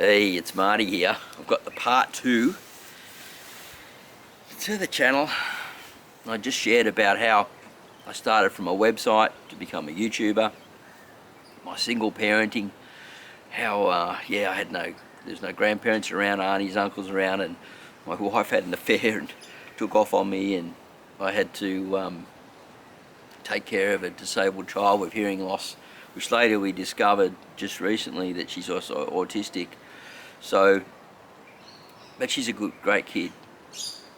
Hey, it's Marty here. I've got the part 2 to the channel. I just shared about how I started from a website to become a YouTuber, my single parenting, how there's no grandparents around, aunties, uncles around, and my wife had an affair and took off on me, and I had to take care of a disabled child with hearing loss, which later we discovered just recently that she's also autistic. So, but she's a great kid,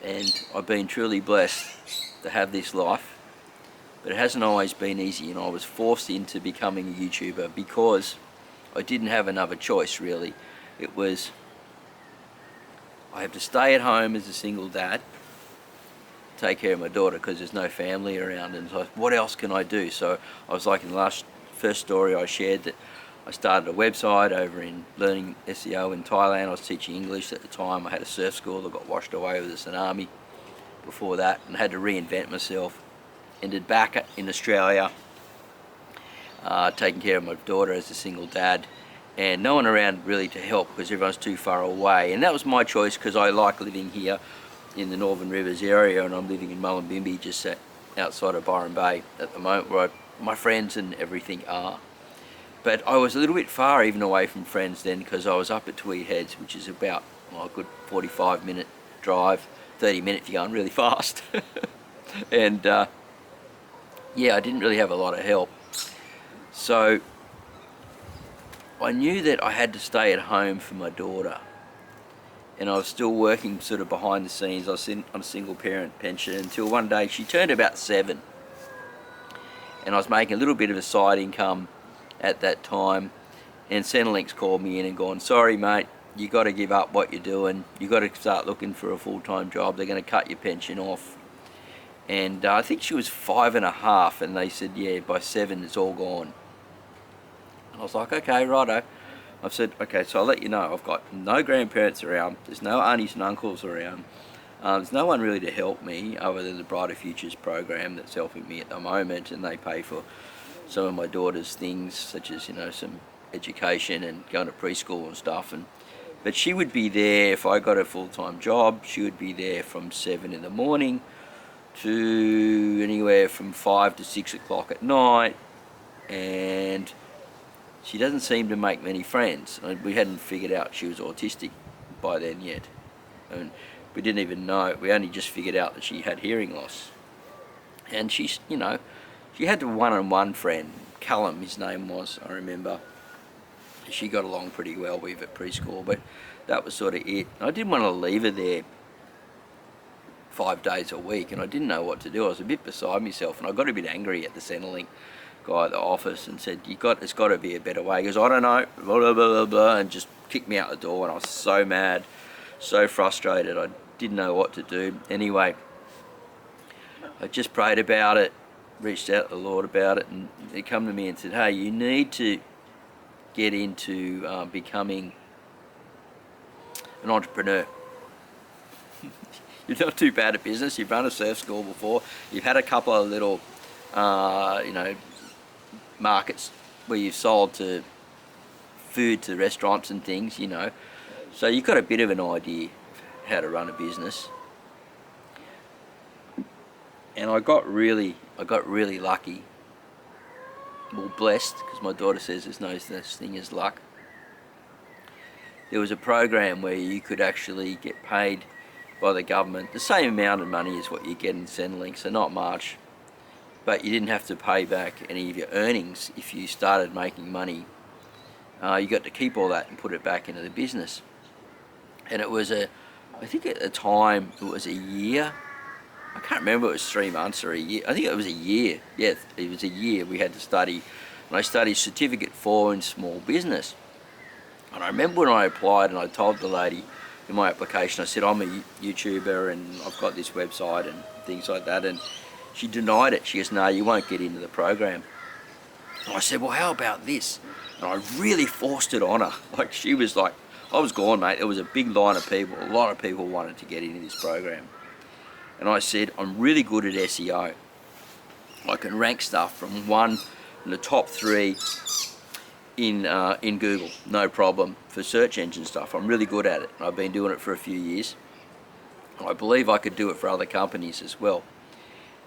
and I've been truly blessed to have this life. But it hasn't always been easy, and I was forced into becoming a YouTuber because I didn't have another choice, really. It was, I have to stay at home as a single dad, take care of my daughter because there's no family around, and so what else can I do? So I was like in the first story I shared that I started a website over in learning SEO in Thailand. I was teaching English at the time. I had a surf school that got washed away with a tsunami before that, and had to reinvent myself. Ended back in Australia, taking care of my daughter as a single dad, and no one around really to help because everyone's too far away. And that was my choice because I like living here in the Northern Rivers area, and I'm living in Mullumbimby, just outside of Byron Bay at the moment, where my friends and everything are. But I was a little bit far even away from friends then, because I was up at Tweed Heads, which is about a good 45-minute drive, 30 minutes if you're going really fast. And yeah, I didn't really have a lot of help. So I knew that I had to stay at home for my daughter, and I was still working sort of behind the scenes. I was on a single parent pension until one day she turned about 7, and I was making a little bit of a side income at that time, and Centrelink's called me in and gone, sorry mate, you got to give up what you're doing, you got to start looking for a full-time job, they're going to cut your pension off. And I think she was 5.5, and they said, yeah, by 7 it's all gone. And I was like, okay, righto. I said, okay, so I'll let you know, I've got no grandparents around, there's no aunties and uncles around, there's no one really to help me other than the Brighter Futures program that's helping me at the moment, and they pay for some of my daughter's things, such as, you know, some education and going to preschool and stuff. But she would be there if I got a full-time job. She would be there from 7 in the morning to anywhere from 5 to 6 o'clock at night, and she doesn't seem to make many friends. We hadn't figured out she was autistic by then yet, and we didn't even know. We only just figured out that she had hearing loss. And she's, you know, she had a one-on-one friend, Callum his name was, I remember. She got along pretty well with at preschool, but that was sort of it. I didn't want to leave her there 5 days a week, and I didn't know what to do. I was a bit beside myself, and I got a bit angry at the Centrelink guy at the office and said, it's got to be a better way. He goes, I don't know, blah, blah, blah, blah, blah, and just kicked me out the door, and I was so mad, so frustrated. I didn't know what to do. Anyway, I just prayed about it, reached out to the Lord about it, and he come to me and said, hey, you need to get into becoming an entrepreneur. You're not too bad at business, you've run a surf school before, you've had a couple of little markets where you've sold to food to restaurants and things, you know, so you've got a bit of an idea how to run a business. And I got really lucky, well, blessed, because my daughter says there's no such thing as luck. There was a program where you could actually get paid by the government the same amount of money as what you get in Centrelink, so not much, but you didn't have to pay back any of your earnings if you started making money. You got to keep all that and put it back into the business. And it was I think at the time it was a year. I can't remember if it was 3 months or a year. I think it was a year. Yeah, it was a year we had to study. And I studied Certificate 4 in Small Business. And I remember when I applied and I told the lady in my application, I said, I'm a YouTuber and I've got this website and things like that. And she denied it. She goes, no, you won't get into the program. And I said, well, how about this? And I really forced it on her. Like, she was like, I was gone, mate. There was a big line of people. A lot of people wanted to get into this program. And I said, I'm really good at SEO. I can rank stuff from 1 in the top 3 in Google, no problem, for search engine stuff. I'm really good at it. I've been doing it for a few years. I believe I could do it for other companies as well.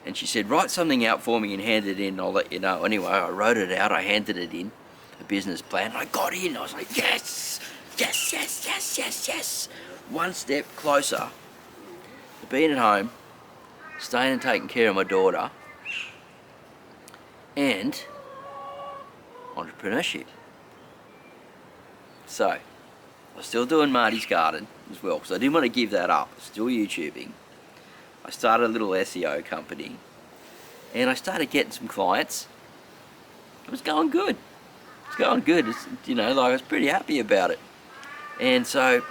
And she said, write something out for me and hand it in, I'll let you know. Anyway, I wrote it out, I handed it in, a business plan. I got in, I was like, yes, yes, yes, yes, yes, yes. One step closer to being at home, staying and taking care of my daughter, and entrepreneurship. So, I was still doing Marty's Garden as well, because I didn't want to give that up. Still YouTubing. I started a little SEO company, and I started getting some clients. It was going good. It's going good. It's, you know, like I was pretty happy about it. And so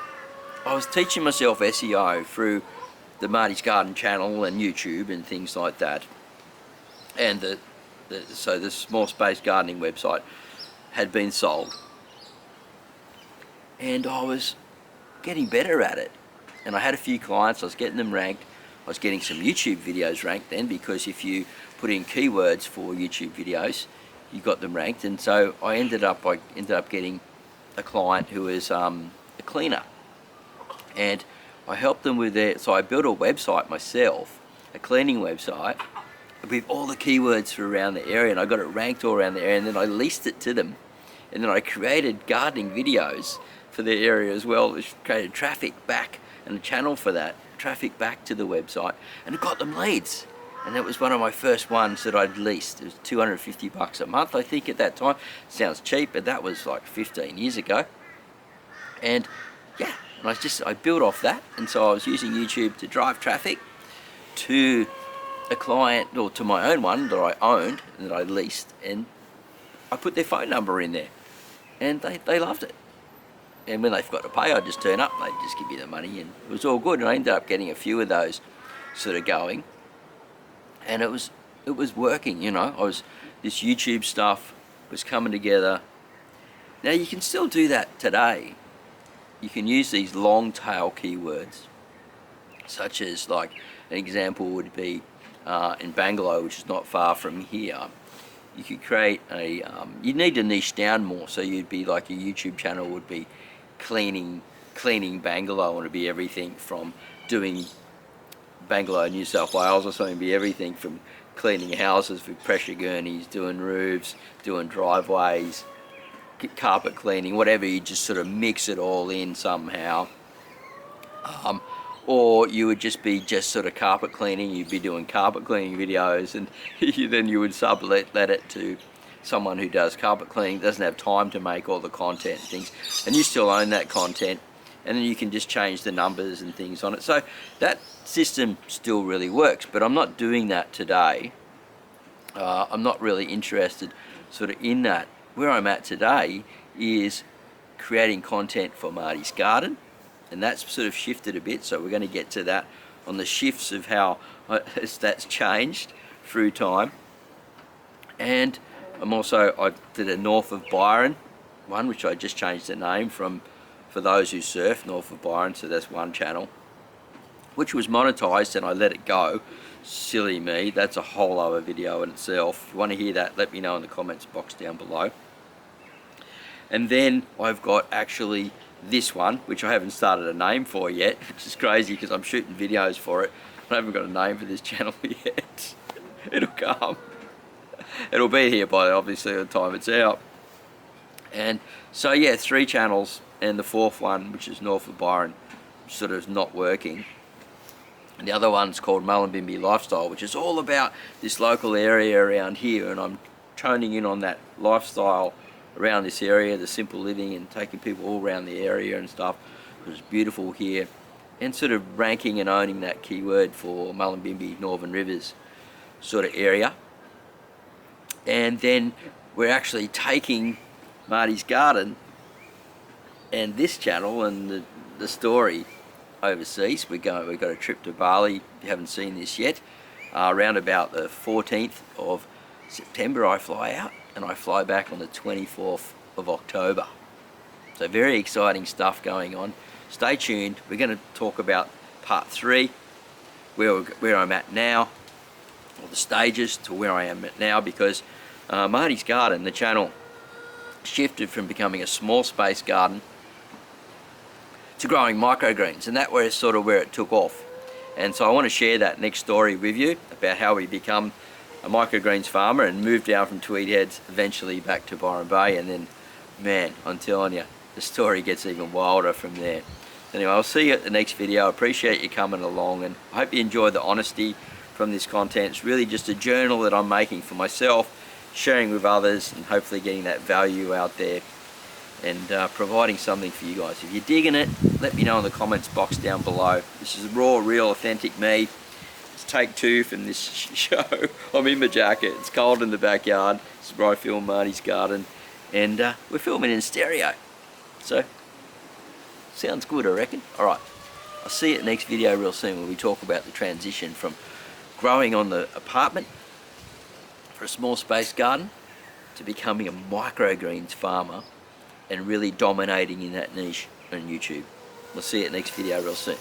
I was teaching myself SEO through the Marty's Garden channel and YouTube and things like that. And so the small space gardening website had been sold, and I was getting better at it. And I had a few clients. I was getting them ranked. I was getting some YouTube videos ranked then, because if you put in keywords for YouTube videos, you got them ranked. And so I ended up getting a client who was a cleaner, and I helped them with their. So I built a website myself, a cleaning website, with all the keywords for around the area, and I got it ranked all around the area, and then I leased it to them, and then I created gardening videos for their area as well, which created traffic back and a channel for that, traffic back to the website, and it got them leads. And that was one of my first ones that I'd leased. It was $250 a month, I think, at that time. Sounds cheap, but that was like 15 years ago. And yeah, and I built off that, and so I was using YouTube to drive traffic to a client, or to my own one that I owned and that I leased, and I put their phone number in there, and they loved it. And when they forgot to pay, I'd just turn up, they'd just give you the money, and it was all good. And I ended up getting a few of those sort of going, and it was working, you know. This YouTube stuff was coming together. Now you can still do that today. You can use these long tail keywords, such as, like, an example would be in Bangalore, which is not far from here. You could create a, you'd need to niche down more, so you'd be like, your YouTube channel would be cleaning Bangalore, and it'd be everything from doing Bangalore, New South Wales or something. It'd be everything from cleaning houses with pressure gurneys, doing roofs, doing driveways, carpet cleaning, whatever. You just sort of mix it all in somehow. Or you would just be sort of carpet cleaning. You'd be doing carpet cleaning videos, and then you would sublet it to someone who does carpet cleaning, doesn't have time to make all the content and things, and you still own that content, and then you can just change the numbers and things on it. So that system still really works, but I'm not doing that today. I'm not really interested sort of in that. Where I'm at today is creating content for Marty's Garden, and that's sort of shifted a bit, so we're going to get to that on the shifts of how that's changed through time. And I did a North of Byron one, which I just changed the name from, for those who surf, North of Byron, so that's one channel, which was monetized, and I let it go. Silly me, that's a whole other video in itself. If you want to hear that, let me know in the comments box down below. And then I've got actually this one, which I haven't started a name for yet, which is crazy because I'm shooting videos for it. I haven't got a name for this channel yet. It'll come. It'll be here by obviously the time it's out. And so yeah, 3 channels, and the 4th one, which is North of Byron, sort of not working. And the other one's called Mullumbimby Lifestyle, which is all about this local area around here, and I'm toning in on that lifestyle around this area, the simple living, and taking people all around the area and stuff, because it's beautiful here, and sort of ranking and owning that keyword for Mullumbimby, Northern Rivers sort of area. And then we're actually taking Marty's Garden and this channel and the story overseas. We've got a trip to Bali. If you haven't seen this yet, around about the 14th of September I fly out, and I fly back on the 24th of October. So very exciting stuff going on. Stay tuned. We're going to talk about part 3, where I'm at now, or the stages to where I am at now, because Marty's Garden, the channel, shifted from becoming a small space garden to growing microgreens, and that was sort of where it took off. And so I want to share that next story with you about how we become a microgreens farmer and moved down from Tweed Heads eventually back to Byron Bay, and then, man, I'm telling you, the story gets even wilder from there. Anyway, I'll see you at the next video. I appreciate you coming along, and I hope you enjoy the honesty from this content. It's really just a journal that I'm making for myself, sharing with others, and hopefully getting that value out there and providing something for you guys. If you're digging it, let me know in the comments box down below. This is raw, real, authentic me. It's take 2 from this show. I'm in my jacket. It's cold in the backyard. This is where I film Marty's garden, and we're filming in stereo. So, sounds good, I reckon. Alright, I'll see you at the next video real soon when we talk about the transition from growing on the apartment for a small space garden to becoming a microgreens farmer and really dominating in that niche on YouTube. We'll see you at the next video real soon.